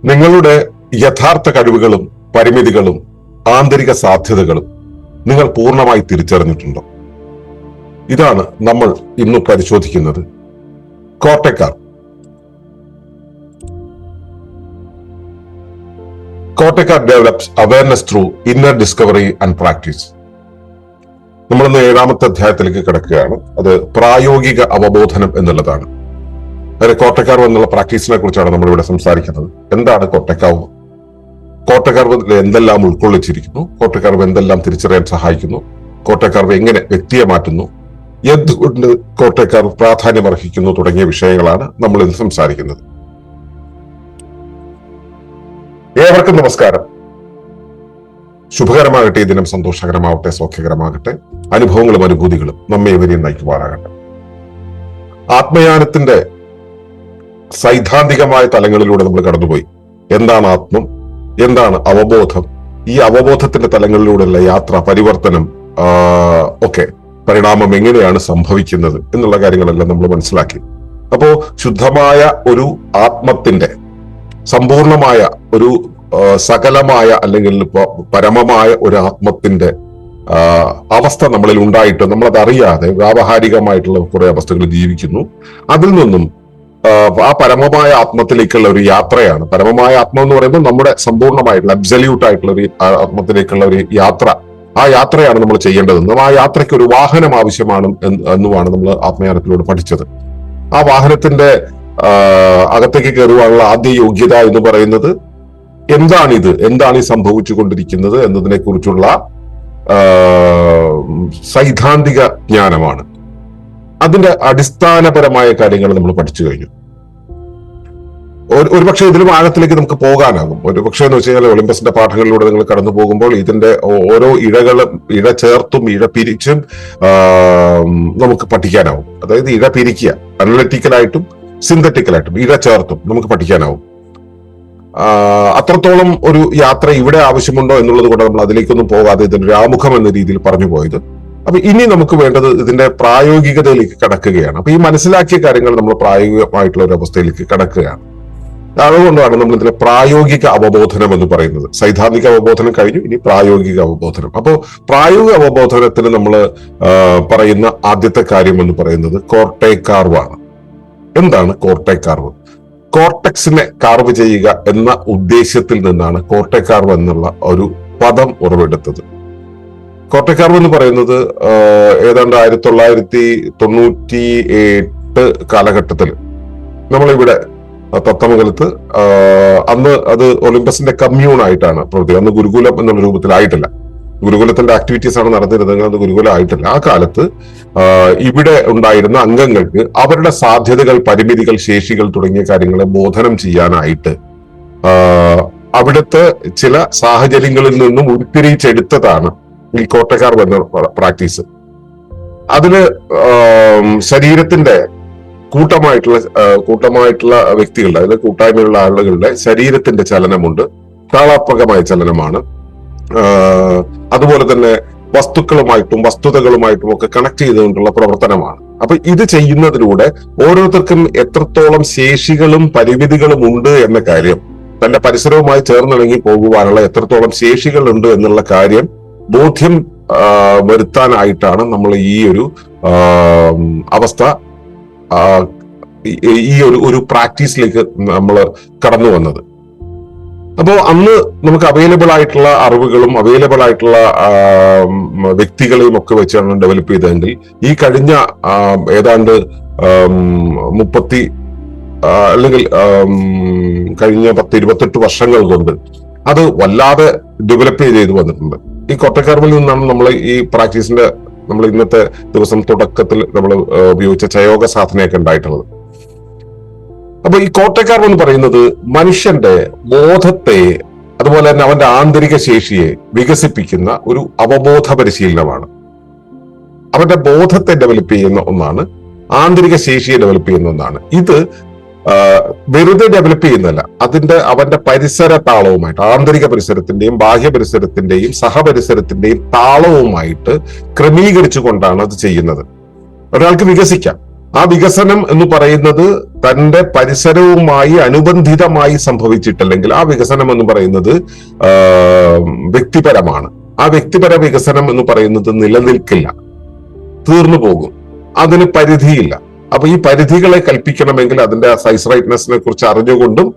നിങ്ങളുടെ യഥാർത്ഥ കഴിവുകളും പരിമിതികളും ആന്തരിക സാധ്യതകളും നിങ്ങൾ പൂർണ്ണമായി തിരിച്ചറിഞ്ഞിട്ടുണ്ടോ? ഇതാണ് നമ്മൾ ഇന്ന് പരിശോധിക്കുന്നത്. കോർട്ടെക്കാർ develops awareness through inner discovery and practice. നമ്മളിന്ന് 7ാമത്തെ അധ്യായത്തിലേക്ക് കിടക്കുകയാണ്. അത് പ്രായോഗിക അവബോധനം എന്നുള്ളതാണ്. അതായത് കോർട്ടെക്കാർ എന്നുള്ള പ്രാക്ടീസിനെ കുറിച്ചാണ് നമ്മളിവിടെ സംസാരിക്കുന്നത്. എന്താണ് കോർട്ടെക്കാവ്? കോർട്ടെക്കാർ എന്തെല്ലാം ഉൾക്കൊള്ളിച്ചിരിക്കുന്നു? കോർട്ടെക്കാർ എന്തെല്ലാം തിരിച്ചറിയാൻ സഹായിക്കുന്നു? കോർട്ടെക്കാർ എങ്ങനെ വ്യക്തിയെ മാറ്റുന്നു? എന്തുകൊണ്ട് കോർട്ടെക്കാർ പ്രാധാന്യം അർഹിക്കുന്നു? തുടങ്ങിയ വിഷയങ്ങളാണ് നമ്മൾ ഇന്ന് സംസാരിക്കുന്നത്. ഏവർക്കും നമസ്കാരം. ശുഭകരമാകട്ടെ, ഈ ദിനം സന്തോഷകരമാവട്ടെ, സൗഖ്യകരമാകട്ടെ. അനുഭവങ്ങളും അനുഭൂതികളും നമ്മെ ഇവരെയും നയിക്കുവാനാകട്ടെ. ആത്മയാനത്തിന്റെ സൈദ്ധാന്തികമായ തലങ്ങളിലൂടെ നമ്മൾ കടന്നുപോയി. എന്താണ് ആത്മം? എന്താണ് അവബോധം? ഈ അവബോധത്തിന്റെ തലങ്ങളിലൂടെയുള്ള യാത്ര, പരിവർത്തനം, ഒക്കെ പരിണാമം എങ്ങനെയാണ് സംഭവിക്കുന്നത് എന്നുള്ള കാര്യങ്ങളെല്ലാം നമ്മൾ മനസ്സിലാക്കി. അപ്പോ ശുദ്ധമായ ഒരു ആത്മത്തിന്റെ സമ്പൂർണമായ ഒരു സകലമായ അല്ലെങ്കിൽ പരമമായ ഒരു ആത്മത്തിന്റെ അവസ്ഥ നമ്മളിൽ ഉണ്ടായിട്ട് നമ്മളത് അറിയാതെ വ്യാവഹാരികമായിട്ടുള്ള കുറെ അവസ്ഥകൾ ജീവിക്കുന്നു. അതിൽ നിന്നും ആ പരമമായ ആത്മത്തിലേക്കുള്ള ഒരു യാത്രയാണ്. പരമമായ ആത്മം എന്ന് പറയുമ്പോൾ നമ്മുടെ സമ്പൂർണമായിട്ടുള്ള അബ്സല്യൂട്ട് ആയിട്ടുള്ള ഒരു ആത്മത്തിലേക്കുള്ള ഒരു യാത്ര. ആ യാത്രയാണ് നമ്മൾ ചെയ്യേണ്ടതെന്നും ആ യാത്രയ്ക്ക് ഒരു വാഹനം ആവശ്യമാണ് എന്നുമാണ് നമ്മൾ ആത്മയാനത്തിലൂടെ പഠിച്ചത്. ആ വാഹനത്തിന്റെ അകത്തേക്ക് കയറുവാനുള്ള ആദ്യ യോഗ്യത എന്ന് പറയുന്നത് എന്താണിത്, എന്താണ് ഈ സംഭവിച്ചു കൊണ്ടിരിക്കുന്നത് എന്നതിനെ കുറിച്ചുള്ള സൈദ്ധാന്തിക ജ്ഞാനമാണ്. അതിന്റെ അടിസ്ഥാനപരമായ കാര്യങ്ങൾ നമ്മൾ പഠിച്ചു കഴിഞ്ഞു. ഒരുപക്ഷെ ഇതിലും ആഴത്തിലേക്ക് നമുക്ക് പോകാനാകും. ഒരുപക്ഷെ എന്ന് വെച്ച് കഴിഞ്ഞാൽ ഒളിമ്പസിന്റെ പാഠങ്ങളിലൂടെ നിങ്ങൾ കടന്നു പോകുമ്പോൾ ഇതിന്റെ ഓരോ ഇഴ ചേർത്തും ഇഴ പിരിച്ചും നമുക്ക് പഠിക്കാനാവും. അതായത് ഇഴ പിരിക്കുക, അനലിറ്റിക്കലായിട്ടും സിന്തറ്റിക്കലായിട്ടും ഇഴ ചേർത്തും നമുക്ക് പഠിക്കാനാവും. അത്രത്തോളം ഒരു യാത്ര ഇവിടെ ആവശ്യമുണ്ടോ എന്നുള്ളത് കൊണ്ട് നമ്മൾ അതിലേക്കൊന്നും പോകാതെ ഇതിന്റെ ആമുഖം എന്ന രീതിയിൽ പറഞ്ഞു പോയത്. അപ്പൊ ഇനി നമുക്ക് വേണ്ടത് ഇതിന്റെ പ്രായോഗികതയിലേക്ക് കടക്കുകയാണ്. അപ്പൊ ഈ മനസ്സിലാക്കിയ കാര്യങ്ങൾ നമ്മൾ പ്രായോഗികമായിട്ടുള്ള ഒരു അവസ്ഥയിലേക്ക് കടക്കുകയാണ്. അതുകൊണ്ടാണ് നമ്മൾ ഇതിലെ പ്രായോഗിക അവബോധനം എന്ന് പറയുന്നത്. സൈദ്ധാന്തിക അവബോധനം കഴിഞ്ഞു, ഇനി പ്രായോഗിക അവബോധനം. അപ്പോൾ പ്രായോഗിക അവബോധനത്തിന് നമ്മൾ പറയുന്ന ആദ്യത്തെ കാര്യം എന്ന് പറയുന്നത് കോർട്ടെക്കാർവാണ്. എന്താണ് കോർട്ടെക്കാർവ്? കോർട്ടെക്സിനെ കാർവ് ചെയ്യുക എന്ന ഉദ്ദേശ്യത്തിൽ നിന്നാണ് കോർട്ടെക്കാർവ് എന്നുള്ള ഒരു പദം ഉറവെടുത്തത്. കോർട്ടെക്കാർവ് എന്ന് പറയുന്നത് ഏതാണ്ട് 1998 കാലഘട്ടത്തിൽ നമ്മളിവിടെ തത്തമംഗലത്ത്, അന്ന് അത് ഒളിമ്പസിന്റെ കമ്മ്യൂൺ ആയിട്ടാണ് പ്രവർത്തിക്കുക. അന്ന് ഗുരുകുലം എന്നുള്ള രൂപത്തിലായിട്ടില്ല. ഗുരുകുലത്തിന്റെ ആക്ടിവിറ്റീസ് ആണ് നടത്തിയിരുന്നത്, അത് ഗുരുകുലം ആയിട്ടില്ല. ആ കാലത്ത് ഇവിടെ ഉണ്ടായിരുന്ന അംഗങ്ങൾക്ക് അവരുടെ സാധ്യതകൾ, പരിമിതികൾ, ശേഷികൾ തുടങ്ങിയ കാര്യങ്ങളെ ബോധനം ചെയ്യാനായിട്ട് അവിടുത്തെ ചില സാഹചര്യങ്ങളിൽ നിന്നും ഉരുത്തിരിച്ചെടുത്തതാണ് ഈ കോർട്ടെക്കാർവ് എന്ന പ്രാക്ടീസ്. അതില് ശരീരത്തിന്റെ കൂട്ടമായിട്ടുള്ള വ്യക്തികളുടെ, അതായത് കൂട്ടായ്മയുള്ള ആളുകളുടെ ശരീരത്തിന്റെ ചലനമുണ്ട്, താളാത്മകമായ ചലനമാണ്. അതുപോലെ തന്നെ വസ്തുക്കളുമായിട്ടും വസ്തുതകളുമായിട്ടും ഒക്കെ കണക്ട് ചെയ്തുകൊണ്ടുള്ള പ്രവർത്തനമാണ്. അപ്പൊ ഇത് ചെയ്യുന്നതിലൂടെ ഓരോരുത്തർക്കും എത്രത്തോളം ശേഷികളും പരിമിതികളും ഉണ്ട് എന്ന കാര്യം, തന്റെ പരിസരവുമായി ചേർന്നിണങ്ങി പോകുവാനുള്ള എത്രത്തോളം ശേഷികളുണ്ട് എന്നുള്ള കാര്യം ബോധ്യം വരുത്താനായിട്ടാണ് നമ്മൾ ഈ ഒരു അവസ്ഥ, ഈ ഒരു പ്രാക്ടീസിലേക്ക് നമ്മൾ കടന്നു വന്നത്. അപ്പോൾ അന്ന് നമുക്ക് അവൈലബിൾ ആയിട്ടുള്ള അറിവുകളും അവൈലബിൾ ആയിട്ടുള്ള വ്യക്തികളെയും ഒക്കെ വെച്ചാണ് ഡെവലപ്പ് ചെയ്തതെങ്കിൽ ഈ കഴിഞ്ഞ ഏതാണ്ട് 30 അല്ലെങ്കിൽ കഴിഞ്ഞ 10-28 വർഷങ്ങൾ കൊണ്ട് അത് വല്ലാതെ ഡെവലപ്പ് ചെയ്ത് വന്നിട്ടുണ്ട്. ഈ കോർട്ടെക്കാർവിൽ നിന്നാണ് നമ്മൾ ഈ പ്രാക്ടീസിന്റെ, നമ്മൾ ഇന്നത്തെ ദിവസം തുടക്കത്തിൽ നമ്മൾ ഉപയോഗിച്ച ചയോഗ സാധനയൊക്കെ ഉണ്ടായിട്ടുള്ളത്. അപ്പൊ ഈ കോർട്ടെക്കാർവ് എന്ന് പറയുന്നത് മനുഷ്യന്റെ ബോധത്തെ, അതുപോലെ തന്നെ അവന്റെ ആന്തരിക ശേഷിയെ വികസിപ്പിക്കുന്ന ഒരു അവബോധ പരിശീലനമാണ്. അവന്റെ ബോധത്തെ ഡെവലപ്പ് ചെയ്യുന്ന ഒന്നാണ്, ആന്തരിക ശേഷിയെ ഡെവലപ്പ് ചെയ്യുന്ന ഒന്നാണ്. ഇത് വെറുതെ ഡെവലപ്പ് ചെയ്യുന്നതല്ല, അവന്റെ പരിസര താളവുമായിട്ട്, ആന്തരിക പരിസരത്തിന്റെയും ബാഹ്യ പരിസരത്തിന്റെയും സഹപരിസരത്തിന്റെയും താളവുമായിട്ട് ക്രമീകരിച്ചു കൊണ്ടാണ് അത് ചെയ്യുന്നത്. ഒരാൾക്ക് വികസിക്കാം. ആ വികസനം എന്ന് പറയുന്നത് തന്റെ പരിസരവുമായി അനുബന്ധിതമായി സംഭവിച്ചിട്ടല്ലെങ്കിൽ ആ വികസനം എന്ന് പറയുന്നത് വ്യക്തിപരമാണ്. ആ വ്യക്തിപര വികസനം എന്ന് പറയുന്നത് നിലനിൽക്കില്ല, തീർന്നു പോകും, അതിന് പരിധിയില്ല. അപ്പൊ ഈ പരിധികളെ കൽപ്പിക്കണമെങ്കിൽ അതിന്റെ സൈസ് റൈറ്റ്നെസിനെ കുറിച്ച് അറിഞ്ഞുകൊണ്ടും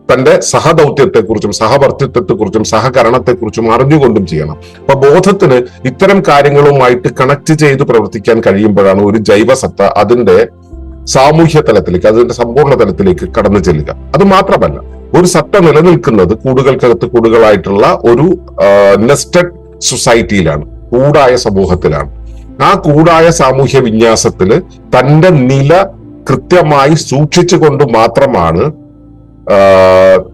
തന്റെ സഹദൗത്യത്തെക്കുറിച്ചും സഹവർത്തിത്വത്തെക്കുറിച്ചും സഹകരണത്തെക്കുറിച്ചും അറിഞ്ഞുകൊണ്ടും ചെയ്യണം. അപ്പൊ ബോധത്തിന് ഇത്തരം കാര്യങ്ങളുമായിട്ട് കണക്ട് ചെയ്ത് പ്രവർത്തിക്കാൻ കഴിയുമ്പോഴാണ് ഒരു ജൈവസത്ത അതിന്റെ സാമൂഹ്യ തലത്തിലേക്ക്, അതിന്റെ സമ്പൂർണ്ണ തലത്തിലേക്ക് കടന്നു ചെല്ലുക. അത് മാത്രമല്ല, ഒരു സത്ത നിലനിൽക്കുന്നത് കൂടുകൾക്കകത്ത് കൂടുകളായിട്ടുള്ള ഒരു നെസ്റ്റഡ് സൊസൈറ്റിയിലാണ്, കൂടായ സമൂഹത്തിലാണ്. ആ കൂടായ സാമൂഹ്യ വിന്യാസത്തില് തന്റെ നില കൃത്യമായി സൂക്ഷിച്ചുകൊണ്ട് മാത്രമാണ്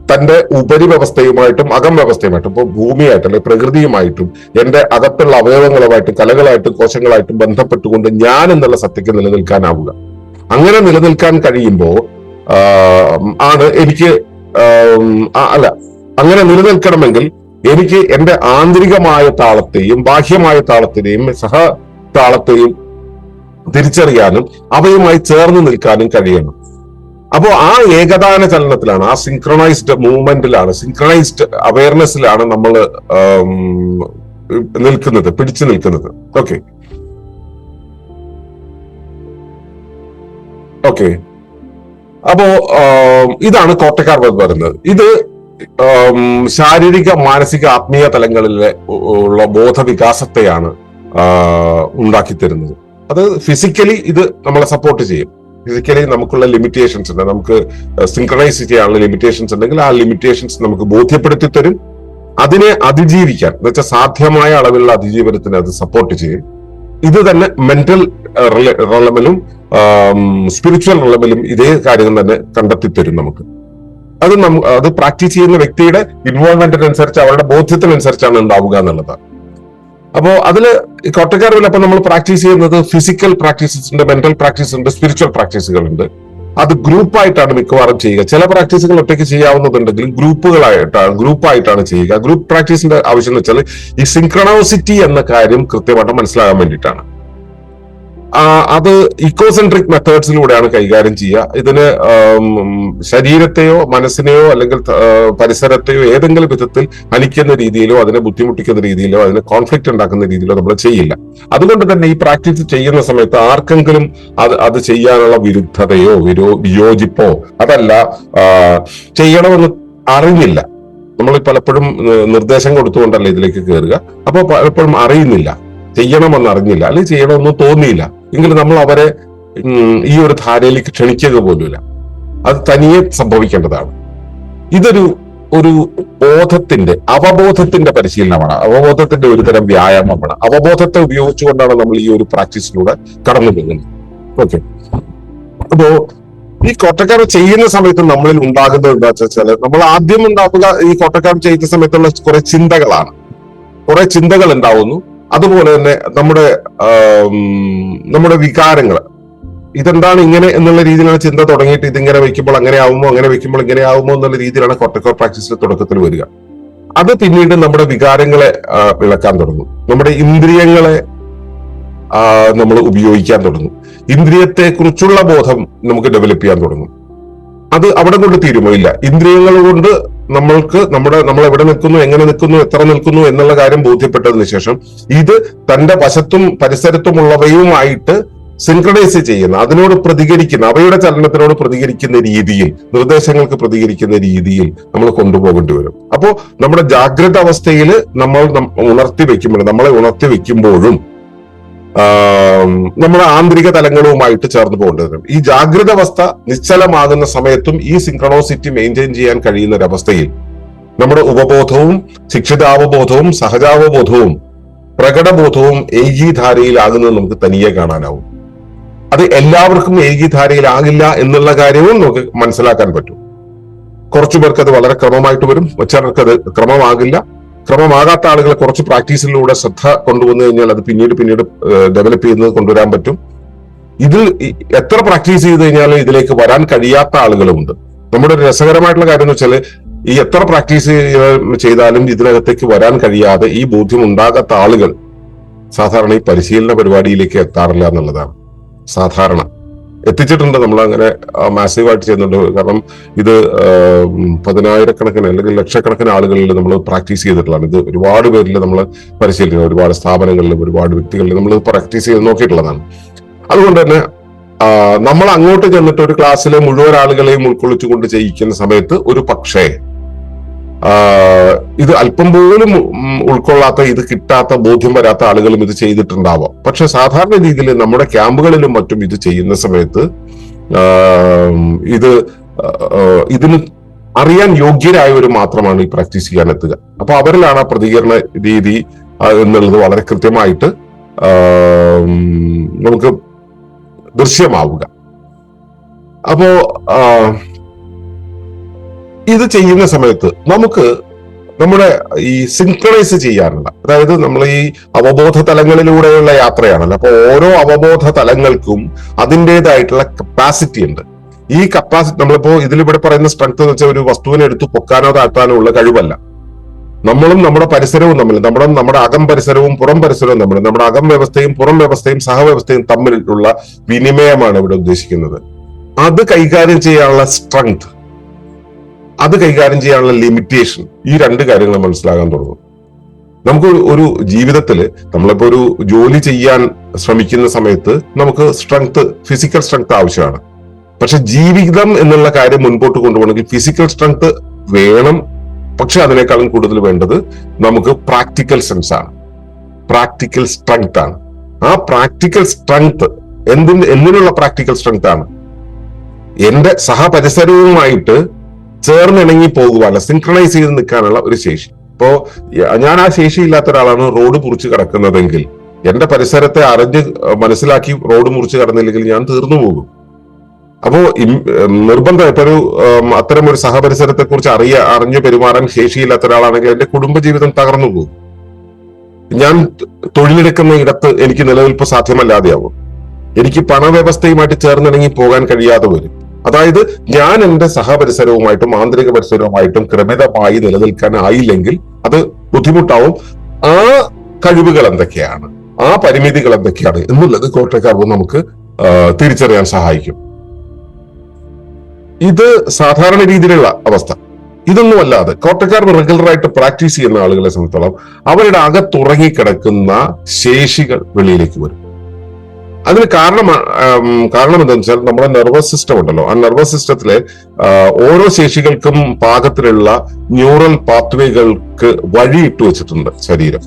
തന്റെ ഉപരിവ്യവസ്ഥയുമായിട്ടും അകം വ്യവസ്ഥയുമായിട്ടും, ഇപ്പൊ ഭൂമിയായിട്ടും അല്ലെങ്കിൽ പ്രകൃതിയുമായിട്ടും എന്റെ അകത്തുള്ള അവയവങ്ങളുമായിട്ടും കലകളായിട്ടും കോശങ്ങളായിട്ടും ബന്ധപ്പെട്ടുകൊണ്ട് ഞാൻ എന്നുള്ള സത്യക്ക് നിലനിൽക്കാനാവുക. അങ്ങനെ നിലനിൽക്കാൻ കഴിയുമ്പോൾ ആണ് എനിക്ക് അങ്ങനെ നിലനിൽക്കണമെങ്കിൽ എനിക്ക് എന്റെ ആന്തരികമായ താളത്തെയും ബാഹ്യമായ താളത്തിനെയും സഹ താളത്തെയും തിരിച്ചറിയാനും അവയുമായി ചേർന്ന് നിൽക്കാനും കഴിയണം. അപ്പോ ആ ഏകദാന ചലനത്തിലാണ്, ആ സിൻക്രണൈസ്ഡ് മൂവ്മെന്റിലാണ്, സിൻക്രണൈസ്ഡ് അവയർനെസ്സിലാണ് നമ്മൾ നിൽക്കുന്നത്, പിടിച്ചു നിൽക്കുന്നത്. ഓക്കെ. അപ്പോ ഇതാണ് കോട്ടക്കാർ പറയുന്നത്. ഇത് ശാരീരിക മാനസിക ആത്മീയ തലങ്ങളിലെ ഉള്ള ബോധവികാസത്തെയാണ് ഉണ്ടാക്കി തരുന്നത്. അത് ഫിസിക്കലി ഇത് നമ്മളെ സപ്പോർട്ട് ചെയ്യും. ഫിസിക്കലി നമുക്കുള്ള ലിമിറ്റേഷൻസ് ഉണ്ട്, നമുക്ക് സിൻക്രണൈസ് ചെയ്യാനുള്ള ലിമിറ്റേഷൻസ് ഉണ്ടെങ്കിൽ ആ ലിമിറ്റേഷൻസ് നമുക്ക് ബോധ്യപ്പെടുത്തി തരും. അതിനെ അതിജീവിക്കാൻ എന്ന് വെച്ചാൽ സാധ്യമായ അളവിലുള്ള അതിജീവനത്തിന് അത് സപ്പോർട്ട് ചെയ്യും. ഇത് തന്നെ മെന്റൽ റെലമിലും സ്പിരിച്വൽ റെലമിലും ഇതേ കാര്യങ്ങൾ തന്നെ കണ്ടെത്തി തരും നമുക്ക്. അത് പ്രാക്ടീസ് ചെയ്യുന്ന വ്യക്തിയുടെ ഇൻവോൾവ്മെന്റിനനുസരിച്ച് അവരുടെ ബോധ്യത്തിനനുസരിച്ചാണ് ഉണ്ടാവുക എന്നുള്ളതാണ്. അപ്പോ അതില് കോട്ടക്കാരിൽ അപ്പൊ നമ്മൾ പ്രാക്ടീസ് ചെയ്യുന്നത് ഫിസിക്കൽ പ്രാക്ടീസസ് ഉണ്ട്, മെന്റൽ പ്രാക്ടീസ് ഉണ്ട്, സ്പിരിച്വൽ പ്രാക്ടീസുകൾ ഉണ്ട്. അത് ഗ്രൂപ്പായിട്ടാണ് മിക്കവാറും ചെയ്യുക. ചില പ്രാക്ടീസുകൾ ഒറ്റയ്ക്ക് ചെയ്യാവുന്നതുണ്ടെങ്കിലും ഗ്രൂപ്പായിട്ടാണ് ചെയ്യുക. ഗ്രൂപ്പ് പ്രാക്ടീസിന്റെ ആവശ്യം എന്ന് വെച്ചാൽ ഈ സിൻക്രണോസിറ്റി എന്ന കാര്യം കൃത്യമായിട്ട് മനസ്സിലാകാൻ വേണ്ടിയിട്ടാണ്. അത് ഇക്കോസെൻട്രിക് മെത്തേഡ്സിലൂടെയാണ് കൈകാര്യം ചെയ്യുക. ഇതിന് ശരീരത്തെയോ മനസ്സിനെയോ അല്ലെങ്കിൽ പരിസരത്തെയോ ഏതെങ്കിലും വിധത്തിൽ ഹനിക്കുന്ന രീതിയിലോ അതിനെ ബുദ്ധിമുട്ടിക്കുന്ന രീതിയിലോ അതിനെ കോൺഫ്ലിക്റ്റ് ഉണ്ടാക്കുന്ന രീതിയിലോ നമ്മൾ ചെയ്യില്ല. അതുകൊണ്ട് തന്നെ ഈ പ്രാക്ടീസ് ചെയ്യുന്ന സമയത്ത് ആർക്കെങ്കിലും അത് ചെയ്യാനുള്ള വിരുദ്ധതയോ വിയോജിപ്പോ അതല്ല ചെയ്യണമെന്ന് അറിഞ്ഞില്ല. നമ്മൾ പലപ്പോഴും നിർദ്ദേശം കൊടുത്തുകൊണ്ടല്ല ഇതിലേക്ക് കയറുക. അപ്പൊ പലപ്പോഴും അറിയുന്നില്ല, ചെയ്യണമെന്ന് അറിഞ്ഞില്ല, അല്ലെങ്കിൽ ചെയ്യണമെന്ന് തോന്നിയില്ല എങ്കിലും നമ്മൾ അവരെ ഈ ഒരു ധാരയിലേക്ക് ക്ഷണിക്കുക പോലുമില്ല. അത് തനിയെ സംഭവിക്കേണ്ടതാണ്. ഇതൊരു അവബോധത്തിന്റെ പരിശീലനമാണ്, അവബോധത്തിന്റെ ഒരു തരം വ്യായാമമാണ്. അവബോധത്തെ ഉപയോഗിച്ചുകൊണ്ടാണ് നമ്മൾ ഈ ഒരു പ്രാക്ടീസിലൂടെ കടന്നു പോകുന്നത്. ഓക്കെ. അപ്പോ ഈ കോട്ടക്കാർ ചെയ്യുന്ന സമയത്ത് നമ്മളിൽ ഉണ്ടാകുന്നത് എന്താ വെച്ചാൽ, നമ്മൾ ആദ്യം ഉണ്ടാക്കുക ഈ കോട്ടക്കാർ ചെയ്യുന്ന സമയത്തുള്ള കുറെ ചിന്തകൾ ഉണ്ടാവുന്നു. അതുപോലെ തന്നെ നമ്മുടെ വികാരങ്ങൾ, ഇതെന്താണ് ഇങ്ങനെ എന്നുള്ള രീതിയിലാണ് ചിന്ത തുടങ്ങിയിട്ട് ഇതിങ്ങനെ വെക്കുമ്പോൾ അങ്ങനെ ആവുമോ, അങ്ങനെ വെക്കുമ്പോൾ ഇങ്ങനെ ആവുമോ എന്നുള്ള രീതിയിലാണ് കോട്ടക്കോർ പ്രാക്ടീസിന്റെ തുടക്കത്തിൽ വരിക. അത് പിന്നീട് നമ്മുടെ വികാരങ്ങളെ ഇളക്കാൻ തുടങ്ങും, നമ്മുടെ ഇന്ദ്രിയങ്ങളെ നമ്മൾ ഉപയോഗിക്കാൻ തുടങ്ങും, ഇന്ദ്രിയത്തെ കുറിച്ചുള്ള ബോധം നമുക്ക് ഡെവലപ്പ് ചെയ്യാൻ തുടങ്ങും. അത് അവിടെ കൊണ്ട് തീരുമോ? ഇല്ല. ഇന്ദ്രിയങ്ങൾ കൊണ്ട് നമ്മൾ എവിടെ നിൽക്കുന്നു, എങ്ങനെ നിൽക്കുന്നു, എത്ര നിൽക്കുന്നു എന്നുള്ള കാര്യം ബോധ്യപ്പെട്ടതിന് ശേഷം ഇത് തന്റെ വശത്തും പരിസരത്തുമുള്ളവയുമായിട്ട് സിൻക്രണൈസ് ചെയ്യുന്ന, അതിനോട് പ്രതികരിക്കുന്ന, അവയുടെ ചലനത്തിനോട് പ്രതികരിക്കുന്ന രീതിയിൽ, നിർദ്ദേശങ്ങൾക്ക് പ്രതികരിക്കുന്ന രീതിയിൽ നമ്മൾ കൊണ്ടുപോകേണ്ടി വരും. അപ്പോ നമ്മുടെ ജാഗ്രത അവസ്ഥയിൽ നമ്മളെ ഉണർത്തി വെക്കുമ്പോഴും നമ്മുടെ ആന്തരിക തലങ്ങളുമായിട്ട് ചേർന്ന് പോകേണ്ടതുണ്ട്. ഈ ജാഗ്രത അവസ്ഥ നിശ്ചലമാകുന്ന സമയത്തും ഈ സിൻക്രണോസിറ്റി മെയിൻറ്റെയിൻ ചെയ്യാൻ കഴിയുന്ന ഒരവസ്ഥയിൽ നമ്മുടെ ഉപബോധവും ശിക്ഷിതാവബോധവും സഹജാവബോധവും പ്രകടബോധവും ഏകീധാരയിലാകുന്നത് നമുക്ക് തനിയെ കാണാനാവും. അത് എല്ലാവർക്കും ഏകീധാരയിലാകില്ല എന്നുള്ള കാര്യവും നമുക്ക് മനസ്സിലാക്കാൻ പറ്റും. കുറച്ചു പേർക്ക് അത് വളരെ ക്രമമായിട്ട് വരും, ചിലർക്ക് അത് ക്രമമാകില്ല. ക്രമമാകാത്ത ആളുകളെ കുറച്ച് പ്രാക്ടീസിലൂടെ ശ്രദ്ധ കൊണ്ടുവന്നു കഴിഞ്ഞാൽ അത് പിന്നീട് ഡെവലപ്പ് ചെയ്യുന്നത് കൊണ്ടുവരാൻ പറ്റും. ഇതിൽ എത്ര പ്രാക്ടീസ് ചെയ്ത് കഴിഞ്ഞാലും ഇതിലേക്ക് വരാൻ കഴിയാത്ത ആളുകളുമുണ്ട്. നമ്മുടെ ഒരു രസകരമായിട്ടുള്ള കാര്യം എന്ന് വെച്ചാൽ ഈ എത്ര പ്രാക്ടീസ് ചെയ്താലും ഇതിനകത്തേക്ക് വരാൻ കഴിയാതെ ഈ ബോധ്യം ഉണ്ടാകാത്ത ആളുകൾ സാധാരണ ഈ പരിശീലന പരിപാടിയിലേക്ക് എത്താറില്ല എന്നുള്ളതാണ് സാധാരണ. എത്തിച്ചിട്ടുണ്ട്. നമ്മൾ അങ്ങനെ മാസീവായിട്ട് ചെയ്യുന്നുണ്ട്. കാരണം ഇത് 10,000-കണക്കിന് അല്ലെങ്കിൽ ലക്ഷക്കണക്കിന് ആളുകളിൽ നമ്മൾ പ്രാക്ടീസ് ചെയ്തിട്ടുള്ളതാണ്. ഇത് ഒരുപാട് പേരിൽ നമ്മൾ പരിശീലിക്കുന്നത്, ഒരുപാട് സ്ഥാപനങ്ങളിലും ഒരുപാട് വ്യക്തികളിലും നമ്മൾ പ്രാക്ടീസ് ചെയ്ത് നോക്കിയിട്ടുള്ളതാണ്. അതുകൊണ്ട് തന്നെ നമ്മൾ അങ്ങോട്ട് ചെന്നിട്ട് ഒരു ക്ലാസ്സിലെ മുഴുവൻ ആളുകളെയും ഉൾക്കൊള്ളിച്ചുകൊണ്ട് ചെയ്യിക്കുന്ന സമയത്ത് ഒരു പക്ഷേ ഇത് അല്പം പോലും ഉൾക്കൊള്ളാത്ത, ഇത് കിട്ടാത്ത, ബോധ്യം വരാത്ത ആളുകളും ഇത് ചെയ്തിട്ടുണ്ടാവാം. പക്ഷെ സാധാരണ രീതിയിൽ നമ്മുടെ ക്യാമ്പുകളിലും മറ്റും ഇത് ചെയ്യുന്ന സമയത്ത് ഇതിന് അറിയാൻ യോഗ്യരായവർ മാത്രമാണ് ഈ പ്രാക്ടീസ് ചെയ്യാൻ എത്തുക. അപ്പൊ അവരിലാണ് ആ പ്രതികരണ രീതി എന്നുള്ളത് വളരെ കൃത്യമായിട്ട് നമുക്ക് ദൃശ്യമാവുക. അപ്പോ ഇത് ചെയ്യുന്ന സമയത്ത് നമുക്ക് നമ്മുടെ ഈ സിൻക്രണൈസ് ചെയ്യാനുള്ള, അതായത് നമ്മൾ ഈ അവബോധ തലങ്ങളിലൂടെയുള്ള യാത്രയാണല്ലോ. അപ്പൊ ഓരോ അവബോധ തലങ്ങൾക്കും അതിൻ്റെതായിട്ടുള്ള കപ്പാസിറ്റി ഉണ്ട്. ഈ കപ്പാസിറ്റി നമ്മളിപ്പോ ഇതിലിവിടെ പറയുന്ന സ്ട്രെങ്ത് എന്ന് വെച്ചാൽ ഒരു വസ്തുവിനെ എടുത്ത് പൊക്കാനോ താഴ്ത്താനോ ഉള്ള കഴിവല്ല. നമ്മളും നമ്മുടെ പരിസരവും തമ്മിൽ, നമ്മുടെ അകം പരിസരവും പുറം പരിസരവും തമ്മിൽ, നമ്മുടെ അകം വ്യവസ്ഥയും പുറം വ്യവസ്ഥയും സഹവ്യവസ്ഥയും തമ്മിലുള്ള വിനിമയമാണ് ഇവിടെ ഉദ്ദേശിക്കുന്നത്. അത് കൈകാര്യം ചെയ്യാനുള്ള സ്ട്രെങ്ത്, അത് കൈകാര്യം ചെയ്യാനുള്ള ലിമിറ്റേഷൻ, ഈ രണ്ട് കാര്യങ്ങൾ മനസ്സിലാകാൻ തുടങ്ങും. നമുക്ക് ഒരു ജീവിതത്തില് നമ്മളിപ്പോ ഒരു ജോലി ചെയ്യാൻ ശ്രമിക്കുന്ന സമയത്ത് നമുക്ക് സ്ട്രെങ്ത്, ഫിസിക്കൽ സ്ട്രെങ്ത് ആവശ്യമാണ്. പക്ഷെ ജീവിതം എന്നുള്ള കാര്യം മുൻപോട്ട് കൊണ്ടുപോകണമെങ്കിൽ ഫിസിക്കൽ സ്ട്രെങ്ത് വേണം. പക്ഷെ അതിനേക്കാളും കൂടുതൽ വേണ്ടത് നമുക്ക് പ്രാക്ടിക്കൽ സെൻസ് ആണ്, പ്രാക്ടിക്കൽ സ്ട്രെങ്ത് ആണ്. ആ പ്രാക്ടിക്കൽ സ്ട്രെങ്ത് എന്തിനുള്ള പ്രാക്ടിക്കൽ സ്ട്രെങ്ത് ആണ്? എന്റെ സഹപരിസരവുമായിട്ട് ചേർന്നിണങ്ങി പോകുവാനുള്ള, സിൻക്രണൈസ് ചെയ്ത് നിൽക്കാനുള്ള ഒരു ശേഷി. ഇപ്പോ ഞാൻ ആ ശേഷി ഇല്ലാത്ത ഒരാളാണ് റോഡ് മുറിച്ച് കിടക്കുന്നതെങ്കിൽ, എന്റെ പരിസരത്തെ അറിഞ്ഞ് മനസ്സിലാക്കി റോഡ് മുറിച്ച് കടന്നില്ലെങ്കിൽ ഞാൻ തീർന്നു പോകും. അപ്പോ നിർബന്ധം ഇപ്പൊ അത്തരം ഒരു സഹപരിസരത്തെ കുറിച്ച് അറിഞ്ഞു പെരുമാറാൻ ശേഷിയില്ലാത്ത ഒരാളാണെങ്കിൽ എന്റെ കുടുംബജീവിതം തകർന്നു പോകും. ഞാൻ തൊഴിലെടുക്കുന്ന ഇടത്ത് എനിക്ക് നിലനിൽപ്പ് സാധ്യമല്ലാതെയാവും. എനിക്ക് പണവ്യവസ്ഥയുമായിട്ട് ചേർന്നിണങ്ങി പോകാൻ കഴിയാതെ വരും. അതായത് ഞാൻ എന്റെ സഹപരിസരവുമായിട്ടും ആന്തരിക പരിസരവുമായിട്ടും ക്രമിതമായി നിലനിൽക്കാൻ ആയില്ലെങ്കിൽ അത് ബുദ്ധിമുട്ടാവും. ആ കഴിവുകൾ എന്തൊക്കെയാണ്, ആ പരിമിതികൾ എന്തൊക്കെയാണ് എന്നുള്ളത് കോട്ടക്കാർവ് നമുക്ക് തിരിച്ചറിയാൻ സഹായിക്കും. ഇത് സാധാരണ രീതിയിലുള്ള അവസ്ഥ. ഇതൊന്നുമല്ലാതെ കോട്ടക്കാർവ് റെഗുലറായിട്ട് പ്രാക്ടീസ് ചെയ്യുന്ന ആളുകളെ സംബന്ധിച്ചോളം അവരുടെ അകത്തുറങ്ങിക്കിടക്കുന്ന ശേഷികൾ വെളിയിലേക്ക് വരും. അതിന് കാരണം എന്താണെന്ന് വെച്ചാൽ നമ്മുടെ നെർവസ് സിസ്റ്റം ഉണ്ടല്ലോ, ആ നെർവസ് സിസ്റ്റത്തിലെ ഓരോ ശേഷികൾക്കും പാകത്തിലുള്ള ന്യൂറൽ പാത്വേകൾക്ക് വഴിയിട്ട് വെച്ചിട്ടുണ്ട് ശരീരം.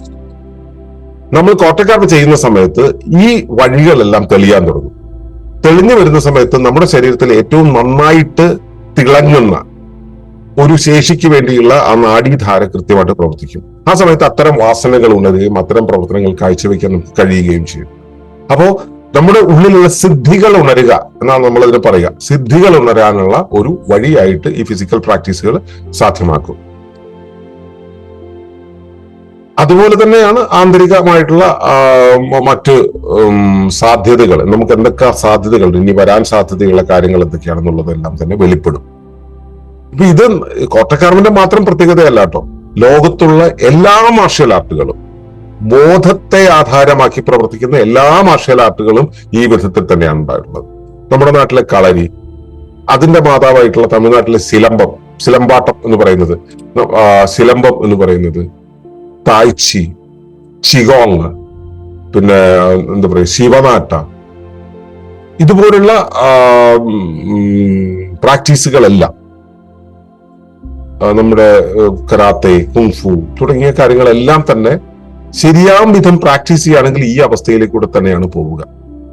നമ്മൾ കോട്ടക്കാർവ് ചെയ്യുന്ന സമയത്ത് ഈ വഴികളെല്ലാം തെളിയാൻ തുടങ്ങും. തെളിഞ്ഞു വരുന്ന സമയത്ത് നമ്മുടെ ശരീരത്തിൽ ഏറ്റവും നന്നായിട്ട് തിളങ്ങുന്ന ഒരു ശേഷിക്ക് വേണ്ടിയുള്ള ആ നാഡീധാര കൃത്യമായിട്ട് പ്രവർത്തിക്കും. ആ സമയത്ത് അത്തരം വാസനകൾ ഉണരുകയും അത്തരം പ്രവർത്തനങ്ങൾ കാഴ്ചവെക്കാൻ നമുക്ക് കഴിയുകയും ചെയ്യും. അപ്പോ നമ്മുടെ ഉള്ളിലുള്ള സിദ്ധികൾ ഉണരുക എന്നാണ് നമ്മൾ ഇതിന് പറയുക. സിദ്ധികൾ ഉണരാനുള്ള ഒരു വഴിയായിട്ട് ഈ ഫിസിക്കൽ പ്രാക്ടീസുകൾ സാധ്യമാക്കും. അതുപോലെ തന്നെയാണ് ആന്തരികമായിട്ടുള്ള മറ്റ് സാധ്യതകൾ. നമുക്ക് എന്തൊക്കെ സാധ്യതകൾ, ഇനി വരാൻ സാധ്യതയുള്ള കാര്യങ്ങൾ എന്തൊക്കെയാണെന്നുള്ളതെല്ലാം തന്നെ വെളിപ്പെടും. ഇപ്പൊ ഇത് കോട്ടക്കാർവിന്റെ മാത്രം പ്രത്യേകതയല്ല കേട്ടോ. ലോകത്തുള്ള എല്ലാ മാർഷ്യൽ ആർട്ടുകളും, ബോധത്തെ ആധാരമാക്കി പ്രവർത്തിക്കുന്ന എല്ലാ മാർഷ്യൽ ആർട്ടുകളും ഈ വിധത്തിൽ തന്നെയാണ് ഉണ്ടായിട്ടുള്ളത്. നമ്മുടെ നാട്ടിലെ കളരി, അതിന്റെ മാതാവായിട്ടുള്ള തമിഴ്നാട്ടിലെ സിലമ്പാട്ടം എന്ന് പറയുന്നത്, സിലമ്പം എന്ന് പറയുന്നത്, തായ്ച്ചി, ചിഗോങ്, പിന്നെ എന്താ പറയുക ശിവനാട്ട, ഇതുപോലുള്ള പ്രാക്ടീസുകളെല്ലാം, നമ്മുടെ കരാത്തെ, കുങ്ഫു തുടങ്ങിയ കാര്യങ്ങളെല്ലാം തന്നെ ശരിയാം വിധം പ്രാക്ടീസ് ചെയ്യുകയാണെങ്കിൽ ഈ അവസ്ഥയിലേക്കൂടെ തന്നെയാണ് പോവുക.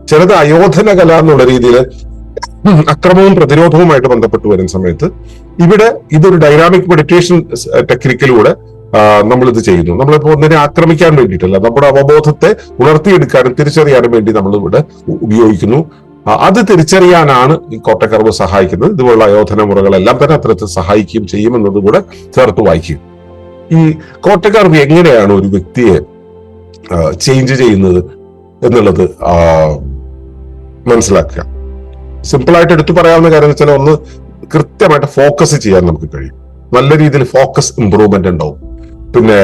ചിലത് അയോധന കല എന്നുള്ള രീതിയിൽ അക്രമവും പ്രതിരോധവുമായിട്ട് ബന്ധപ്പെട്ട് വരുന്ന സമയത്ത് ഇവിടെ ഇതൊരു ഡൈനാമിക് മെഡിറ്റേഷൻ ടെക്നിക്കിലൂടെ നമ്മൾ ഇത് ചെയ്യുന്നു. നമ്മളിപ്പോ ഒന്നിനെ ആക്രമിക്കാൻ വേണ്ടിയിട്ടല്ല, നമ്മുടെ അവബോധത്തെ ഉണർത്തിയെടുക്കാനും തിരിച്ചറിയാനും വേണ്ടി നമ്മൾ ഇവിടെ ഉപയോഗിക്കുന്നു. അത് തിരിച്ചറിയാനാണ് ഈ കോട്ടക്കാർവ് സഹായിക്കുന്നത്. ഇതുപോലുള്ള അയോധന മുറകളെല്ലാം തന്നെ അത്തരത്തിൽ സഹായിക്കുകയും ചെയ്യുമെന്നത് കൂടെ ചേർത്ത് വായിക്കും. ഈ കോട്ടക്കാർവ് എങ്ങനെയാണ് ഒരു വ്യക്തിയെ ചേഞ്ച് ചെയ്യുന്നത് എന്നുള്ളത് മനസ്സിലാക്കുക. സിമ്പിളായിട്ട് എടുത്തു പറയാവുന്ന കാര്യം എന്ന് വെച്ചാൽ, ഒന്ന് കൃത്യമായിട്ട് ഫോക്കസ് ചെയ്യാൻ നമുക്ക് കഴിയും. നല്ല രീതിയിൽ ഫോക്കസ് ഇംപ്രൂവ്മെന്റ് ഉണ്ടാവും. പിന്നെ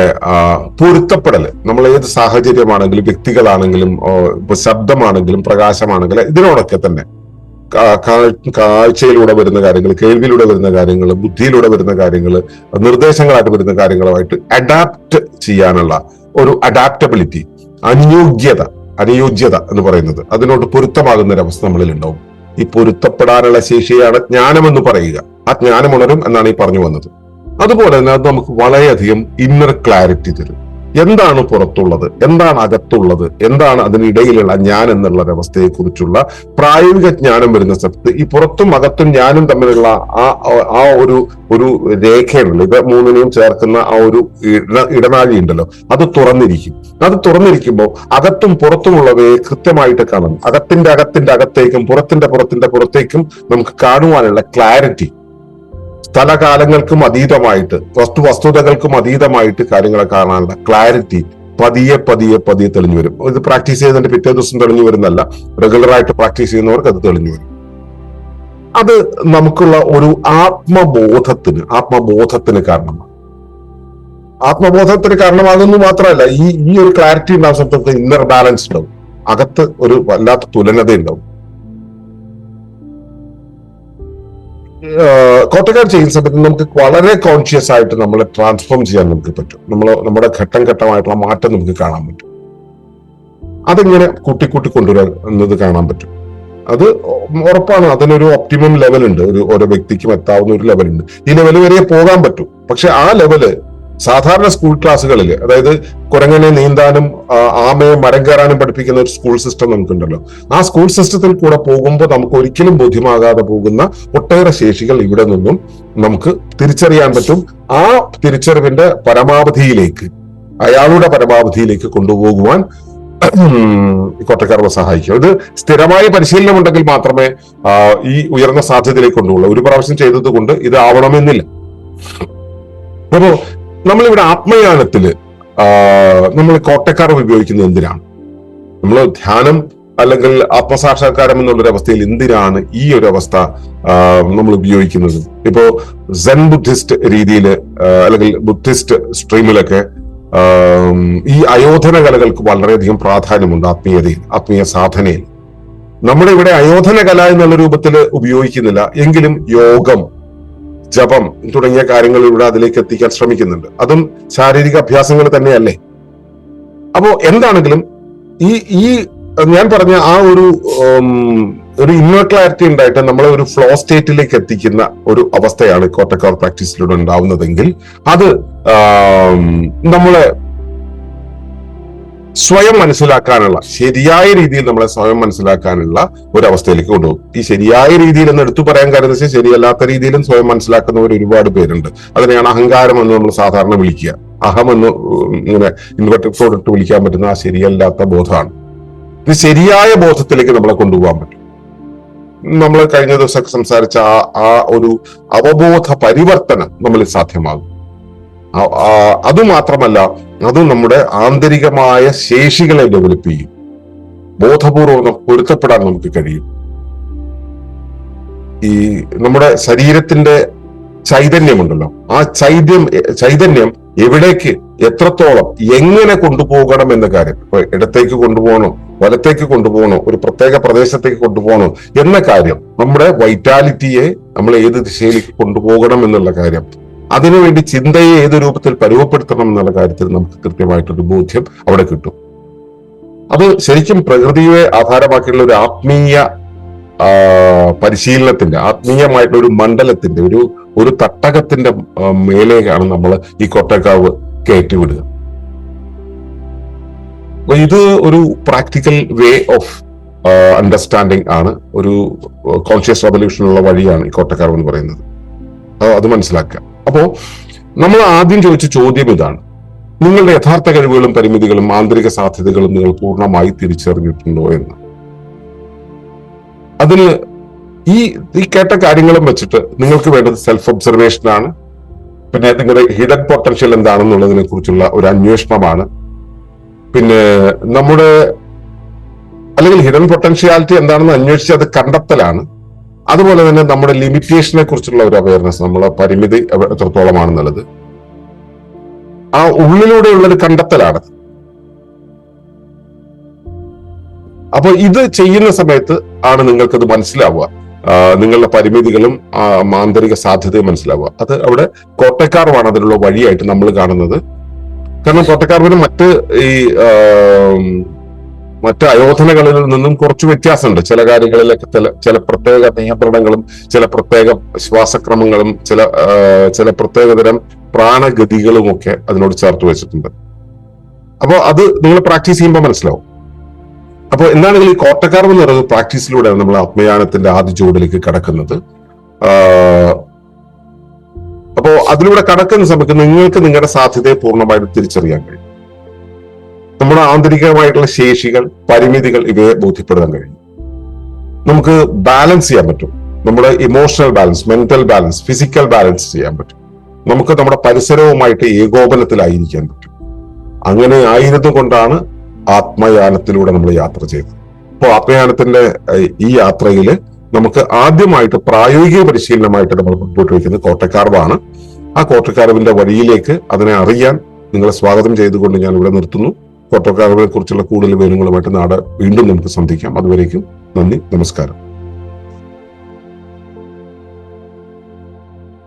പൊരുത്തപ്പെടല്, നമ്മൾ ഏത് സാഹചര്യമാണെങ്കിലും വ്യക്തികളാണെങ്കിലും ഇപ്പൊ ശബ്ദമാണെങ്കിലും പ്രകാശമാണെങ്കിലും ഇതിനോടൊക്കെ തന്നെ കാഴ്ചയിലൂടെ വരുന്ന കാര്യങ്ങൾ, കേൾവിയിലൂടെ വരുന്ന കാര്യങ്ങൾ, ബുദ്ധിയിലൂടെ വരുന്ന കാര്യങ്ങൾ, നിർദ്ദേശങ്ങളായിട്ട് വരുന്ന കാര്യങ്ങളുമായിട്ട് അഡാപ്റ്റ് ചെയ്യാനുള്ള ഒരു അഡാപ്റ്റബിലിറ്റി, അനുയോജ്യത എന്ന് പറയുന്നത്, അതിനോട് പൊരുത്തമാകുന്ന ഒരു അവസ്ഥ നമ്മളിൽ ഉണ്ടാവും. ഈ പൊരുത്തപ്പെടാനുള്ള ശേഷിയാണ് ജ്ഞാനം എന്ന് പറയുക. ആ ജ്ഞാനം ഉണരും എന്നാണ് ഈ പറഞ്ഞു വന്നത്. അതുപോലെ തന്നെ അത് നമുക്ക് വളരെയധികം ഇന്നർ ക്ലാരിറ്റി തരും. എന്താണ് പുറത്തുള്ളത്, എന്താണ് അകത്തുള്ളത്, എന്താണ് അതിനിടയിലുള്ള ഞാൻ എന്നുള്ള ഒരവസ്ഥയെ കുറിച്ചുള്ള പ്രായോഗിക ജ്ഞാനം വരുന്ന സ്ഥലത്ത് ഈ പുറത്തും അകത്തും ഞാനും തമ്മിലുള്ള ആ ഒരു രേഖയുണ്ടല്ലോ, ഇത് മൂന്നിനെയും ചേർക്കുന്ന ആ ഒരു ഇടനാഴി ഉണ്ടല്ലോ, അത് തുറന്നിരിക്കും. അത് തുറന്നിരിക്കുമ്പോൾ അകത്തും പുറത്തുമുള്ളവയെ കൃത്യമായിട്ട് കാണും. അകത്തിന്റെ അകത്തേക്കും പുറത്തിന്റെ പുറത്തേക്കും നമുക്ക് കാണുവാനുള്ള ക്ലാരിറ്റി, സ്ഥലകാലങ്ങൾക്കും അതീതമായിട്ട്, വസ്തുതകൾക്കും അതീതമായിട്ട് കാര്യങ്ങളെ കാണാനുള്ള ക്ലാരിറ്റി പതിയെ തെളിഞ്ഞു വരും. ഇത് പ്രാക്ടീസ് ചെയ്തതിന്റെ പിറ്റേ ദിവസം തെളിഞ്ഞു വരുന്നല്ല, റെഗുലർ ആയിട്ട് പ്രാക്ടീസ് ചെയ്യുന്നവർക്ക് അത് തെളിഞ്ഞു വരും. അത് നമുക്കുള്ള ഒരു ആത്മബോധത്തിന് കാരണമാണ്. ആത്മബോധത്തിന് കാരണമാകുന്നു മാത്രമല്ല, ഈ ഒരു ക്ലാരിറ്റി ഉണ്ടാകുന്ന സമയത്ത് ഇന്നർ ബാലൻസ് ഉണ്ടാവും, അകത്ത് ഒരു വല്ലാത്ത തുലനത ഉണ്ടാവും. കോട്ടക്കാട് ചെയ്യുന്ന സമയത്ത് നമുക്ക് വളരെ കോൺഷ്യസ് ആയിട്ട് നമ്മളെ ട്രാൻസ്ഫോം ചെയ്യാൻ നമുക്ക് പറ്റും. നമ്മുടെ ഘട്ടം ഘട്ടമായിട്ടുള്ള മാറ്റം നമുക്ക് കാണാൻ പറ്റും. അതിങ്ങനെ കൂട്ടി കൊണ്ടുവരുന്നത് കാണാൻ പറ്റും. അത് ഉറപ്പാണ്. അതിനൊരു ഒപ്റ്റിമം ലെവൽ ഉണ്ട്, ഓരോ വ്യക്തിക്കും എത്താവുന്ന ഒരു ലെവൽ ഉണ്ട്. ഈ ലെവൽ വരെ പോകാൻ പറ്റും. പക്ഷെ ആ ലെവല് സാധാരണ സ്കൂൾ ക്ലാസ്സുകളിൽ, അതായത് കുരങ്ങനെ നീന്താനും ആമയെ മരം കയറാനും പഠിപ്പിക്കുന്ന ഒരു സ്കൂൾ സിസ്റ്റം നമുക്കുണ്ടല്ലോ, ആ സ്കൂൾ സിസ്റ്റത്തിൽ കൂടെ പോകുമ്പോൾ നമുക്ക് ഒരിക്കലും ബോധ്യമാകാതെ പോകുന്ന ഒട്ടേറെ ശേഷികൾ ഇവിടെ നിന്നും നമുക്ക് തിരിച്ചറിയാൻ പറ്റും. ആ തിരിച്ചറിവിന്റെ പരമാവധിയിലേക്ക്, അയാളുടെ പരമാവധിയിലേക്ക് കൊണ്ടുപോകുവാൻ കൊട്ടക്കാരനെ സഹായിക്കും. ഇത് സ്ഥിരമായ പരിശീലനം ഉണ്ടെങ്കിൽ മാത്രമേ ഈ ഉയർന്ന സാധ്യതയിലേക്ക് കൊണ്ടുപോകുള്ളൂ. ഒരു പ്രാവശ്യം ചെയ്തത് കൊണ്ട് ഇത് ആവണമെന്നില്ല. അപ്പോ നമ്മളിവിടെ ആത്മയാനത്തില് നമ്മൾ കോട്ടക്കാരം ഉപയോഗിക്കുന്നത് എന്തിനാണ്? നമ്മൾ ധ്യാനം അല്ലെങ്കിൽ ആത്മസാക്ഷാത്കാരം എന്നുള്ളൊരു അവസ്ഥയിൽ എന്തിനാണ് ഈ ഒരു അവസ്ഥ നമ്മൾ ഉപയോഗിക്കുന്നത്? ഇപ്പോ സെൻ ബുദ്ധിസ്റ്റ് രീതിയിൽ അല്ലെങ്കിൽ ബുദ്ധിസ്റ്റ് സ്ട്രീമിലൊക്കെ ഈ അയോധന കലകൾക്ക് വളരെയധികം പ്രാധാന്യമുണ്ട് ആത്മീയ സാധനയിൽ. നമ്മുടെ ഇവിടെ അയോധന കല എന്നുള്ള രൂപത്തിൽ ഉപയോഗിക്കുന്നില്ല, എങ്കിലും യോഗം, ജപം തുടങ്ങിയ കാര്യങ്ങൾ ഇവിടെ അതിലേക്ക് എത്തിക്കാൻ ശ്രമിക്കുന്നുണ്ട്. അതും ശാരീരിക അഭ്യാസങ്ങൾ തന്നെയല്ലേ? അപ്പോ എന്താണെങ്കിലും ഈ ഞാൻ പറഞ്ഞ ആ ഒരു ഇന്നർ ക്ലാരിറ്റി ഉണ്ടായിട്ട് നമ്മളെ ഒരു ഫ്ലോ സ്റ്റേറ്റിലേക്ക് എത്തിക്കുന്ന ഒരു അവസ്ഥയാണ് കോട്ടക്കാർ പ്രാക്ടീസിലൂടെ ഉണ്ടാവുന്നതെങ്കിൽ അത് നമ്മളെ സ്വയം മനസ്സിലാക്കാനുള്ള, ശരിയായ രീതിയിൽ നമ്മളെ സ്വയം മനസ്സിലാക്കാനുള്ള ഒരു അവസ്ഥയിലേക്ക് കൊണ്ടുപോകും. ഈ ശരിയായ രീതിയിൽ എന്ന് എടുത്തു പറയാൻ കാര്യം വെച്ചാൽ ശരിയല്ലാത്ത രീതിയിലും സ്വയം മനസ്സിലാക്കുന്നവർ ഒരുപാട് പേരുണ്ട്. അതിനെയാണ് അഹങ്കാരം എന്ന് നമ്മൾ സാധാരണ വിളിക്കുക. അഹമെന്ന് ഇങ്ങനെ ഇൻവെർട്ടോടിട്ട് വിളിക്കാൻ പറ്റുന്ന ആ ശരിയല്ലാത്ത ബോധമാണ്. ഇത് ശരിയായ ബോധത്തിലേക്ക് നമ്മളെ കൊണ്ടുപോകാൻ പറ്റും. നമ്മൾ കഴിഞ്ഞ ദിവസമൊക്കെ സംസാരിച്ച ആ ഒരു അവബോധ പരിവർത്തനം നമ്മളിൽ സാധ്യമാകും. അതുമാത്രമല്ല, അത് നമ്മുടെ ആന്തരികമായ ശേഷികളെ ഡെവലപ്പ് ചെയ്യും. ബോധപൂർവം പൊരുത്തപ്പെടാൻ നമുക്ക് കഴിയും. ഈ നമ്മുടെ ശരീരത്തിന്റെ ചൈതന്യമുണ്ടല്ലോ, ആ ചൈതന്യം എവിടേക്ക്, എത്രത്തോളം, എങ്ങനെ കൊണ്ടുപോകണം എന്ന കാര്യം, ഇപ്പൊ ഇടത്തേക്ക് കൊണ്ടുപോകണോ, വലത്തേക്ക് കൊണ്ടുപോകണോ, ഒരു പ്രത്യേക പ്രദേശത്തേക്ക് കൊണ്ടുപോകണോ എന്ന കാര്യം, നമ്മുടെ വൈറ്റാലിറ്റിയെ നമ്മൾ ഏത് ദിശയിലേക്ക് കൊണ്ടുപോകണം എന്നുള്ള കാര്യം, അതിനുവേണ്ടി ചിന്തയെ ഏത് രൂപത്തിൽ പരുവപ്പെടുത്തണം എന്നുള്ള കാര്യത്തിൽ നമുക്ക് കൃത്യമായിട്ടൊരു ബോധ്യം അവിടെ കിട്ടും. അത് ശരിക്കും പ്രകൃതിയെ ആധാരമാക്കിയുള്ള ഒരു ആത്മീയ പരിശീലനത്തിന്റെ, ആത്മീയമായിട്ടുള്ള ഒരു മണ്ഡലത്തിന്റെ, ഒരു തട്ടകത്തിന്റെ മേലേക്കാണ് നമ്മൾ ഈ കൊട്ടക്കാവ് കയറ്റിവിടുക. ഇത് ഒരു പ്രാക്ടിക്കൽ വേ ഓഫ് അണ്ടർസ്റ്റാൻഡിങ് ആണ്, ഒരു കോൺഷ്യസ് റെവല്യൂഷനുള്ള വഴിയാണ് ഈ കൊട്ടക്കാവ് എന്ന് പറയുന്നത്. അത് മനസ്സിലാക്കുക. അപ്പോ നമ്മൾ ആദ്യം ചോദിച്ച ചോദ്യം ഇതാണ്: നിങ്ങളുടെ യഥാർത്ഥ കഴിവുകളും പരിമിതികളും ആന്തരിക സാധ്യതകളും നിങ്ങൾ പൂർണ്ണമായി തിരിച്ചറിഞ്ഞിട്ടുണ്ടോ എന്ന്. അതിന് ഈ കേട്ട കാര്യങ്ങളും വെച്ചിട്ട് നിങ്ങൾക്ക് വേണ്ടത് സെൽഫ് ഒബ്സർവേഷൻ ആണ്. പിന്നെ നിങ്ങളുടെ ഹിഡൻ പൊട്ടൻഷ്യൽ എന്താണെന്നുള്ളതിനെ കുറിച്ചുള്ള ഒരു അന്വേഷണമാണ്. പിന്നെ നമ്മുടെ അല്ലെങ്കിൽ ഹിഡൻ പൊട്ടൻഷ്യാലിറ്റി എന്താണെന്ന് അന്വേഷിച്ച് അത് കണ്ടെത്തലാണ്. അതുപോലെ തന്നെ നമ്മുടെ ലിമിറ്റേഷനെ കുറിച്ചുള്ള ഒരു അവയർനെസ്, നമ്മളെ പരിമിതി എത്രത്തോളമാണെന്നുള്ളത് ആ ഉള്ളിലൂടെയുള്ള ഒരു കണ്ടെത്തലാണ്. അപ്പോൾ ഇത് ചെയ്യുന്ന സമയത്ത് ആണ് നിങ്ങൾക്കത് മനസ്സിലാവുക, നിങ്ങളുടെ പരിമിതികളും ആന്തരിക സാധ്യതയും മനസ്സിലാവുക. അത് അവിടെ കോട്ടക്കാർവാണ് അതിനുള്ള വഴിയായിട്ട് നമ്മൾ കാണുന്നത്. കാരണം കോട്ടക്കാർവിന് മറ്റ് അയോധനകളിൽ നിന്നും കുറച്ച് വ്യത്യാസമുണ്ട്. ചില കാര്യങ്ങളിലൊക്കെ ചില പ്രത്യേക നിയന്ത്രണങ്ങളും ചില പ്രത്യേക ശ്വാസക്രമങ്ങളും ചില പ്രത്യേകതരം പ്രാണഗതികളും ഒക്കെ അതിനോട് ചേർത്ത് വെച്ചിട്ടുണ്ട്. അപ്പോൾ അത് നിങ്ങൾ പ്രാക്ടീസ് ചെയ്യുമ്പോൾ മനസ്സിലാവും. അപ്പോൾ എന്താണെങ്കിൽ ഈ കോട്ടക്കാർവ് എന്ന് പറയുന്നത് പ്രാക്ടീസിലൂടെയാണ് നമ്മൾ ആത്മയാനത്തിന്റെ ആദ്യ ചുവടിലേക്ക് കടക്കുന്നത്. അപ്പോൾ അതിലൂടെ കടക്കുന്ന സമയത്ത് നിങ്ങൾക്ക് നിങ്ങളുടെ സാധ്യതയെ പൂർണ്ണമായിട്ട് തിരിച്ചറിയാൻ കഴിയും. നമ്മുടെ ആന്തരികമായിട്ടുള്ള ശേഷികൾ, പരിമിതികൾ ഇവയെ ബോധ്യപ്പെടുത്താൻ കഴിയും. നമുക്ക് ബാലൻസ് ചെയ്യാൻ പറ്റും. നമ്മുടെ emotional balance, mental balance, physical balance ചെയ്യാൻ പറ്റും. നമുക്ക് നമ്മുടെ പരിസരവുമായിട്ട് ഏകോപനത്തിലായിരിക്കാൻ പറ്റും. അങ്ങനെ ആയിരുന്നു കൊണ്ടാണ് ആത്മയാനത്തിലൂടെ നമ്മൾ യാത്ര ചെയ്തത്. അപ്പോൾ ആത്മയാനത്തിന്റെ ഈ യാത്രയിൽ നമുക്ക് ആദ്യമായിട്ട് പ്രായോഗിക പരിശീലനമായിട്ട് നമ്മൾ മുൻപോട്ട് വയ്ക്കുന്നത് കോട്ടക്കാർവാണ്. ആ കോട്ടക്കാർവിന്റെ വഴിയിലേക്ക് അതിനെ അറിയാൻ നിങ്ങളെ സ്വാഗതം ചെയ്തുകൊണ്ട് ഞാൻ ഇവിടെ നിർത്തുന്നു. കോട്ടക്കാർവിനെ കുറിച്ചുള്ള കൂടുതൽ വിവരങ്ങളുമായിട്ട് നാളെ വീണ്ടും നമുക്ക് സന്ധിക്കാം. അതുവരേക്കും നന്ദി, നമസ്കാരം.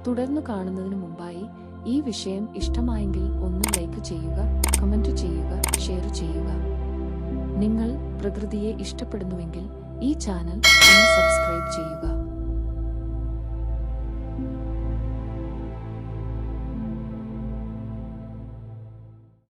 തുടർന്ന് കാണുന്നതിന് മുമ്പായി ഈ വിഷയം ഇഷ്ടമായെങ്കിൽ ഒന്ന് ലൈക്ക് ചെയ്യുക, കമന്റ് ചെയ്യുക, ഷെയർ ചെയ്യുക. നിങ്ങൾ പ്രകൃതിയെ ഇഷ്ടപ്പെടുന്നുവെങ്കിൽ ഈ ചാനൽ ഒന്ന് സബ്സ്ക്രൈബ് ചെയ്യുക.